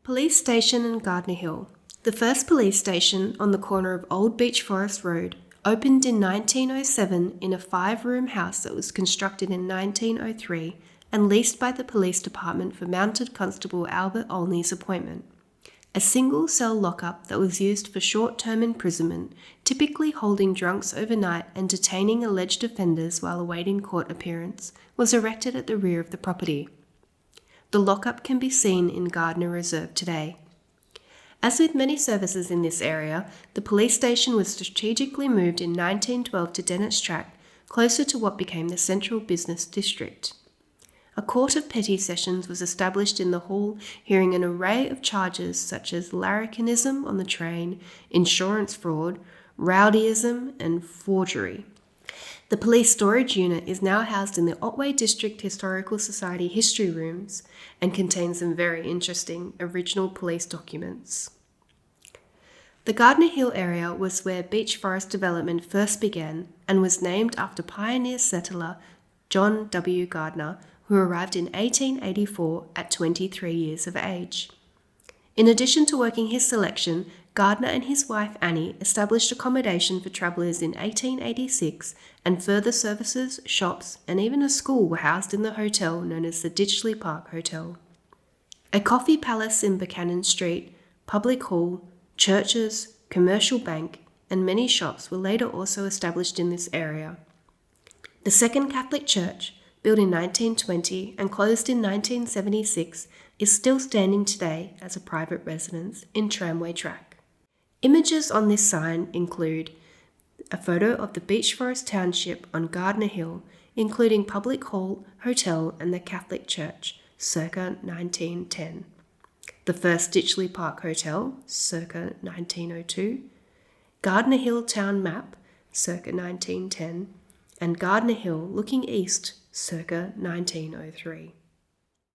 Police Station in Gardner Hill. The first police station on the corner of Old Beech Forest Road opened in 1907 in a 5-room house that was constructed in 1903 and leased by the police department for Mounted Constable Albert Olney's appointment. A single-cell lockup that was used for short-term imprisonment, typically holding drunks overnight and detaining alleged offenders while awaiting court appearance, was erected at the rear of the property. The lockup can be seen in Gardner Reserve today. As with many services in this area, the police station was strategically moved in 1912 to Dennett's Track, closer to what became the central business district. A court of petty sessions was established in the hall, hearing an array of charges such as larrikinism on the train, insurance fraud, rowdyism, and forgery. The police storage unit is now housed in the Otway District Historical Society History Rooms and contains some very interesting original police documents. The Gardner Hill area was where Beech Forest development first began and was named after pioneer settler John W. Gardner, who arrived in 1884 at 23 years of age. In addition to working his selection, Gardner and his wife Annie established accommodation for travellers in 1886, and further services, shops, and even a school were housed in the hotel known as the Ditchley Park Hotel. A coffee palace in Buchanan Street, public hall, churches, commercial bank, and many shops were later also established in this area. The Second Catholic Church, built in 1920 and closed in 1976, is still standing today as a private residence in Tramway Track. Images on this sign include a photo of the Beech Forest Township on Gardner Hill, including Public Hall, Hotel, and the Catholic Church, circa 1910. The first Ditchley Park Hotel, circa 1902. Gardner Hill Town Map, circa 1910. And Gardner Hill looking east, circa 1903.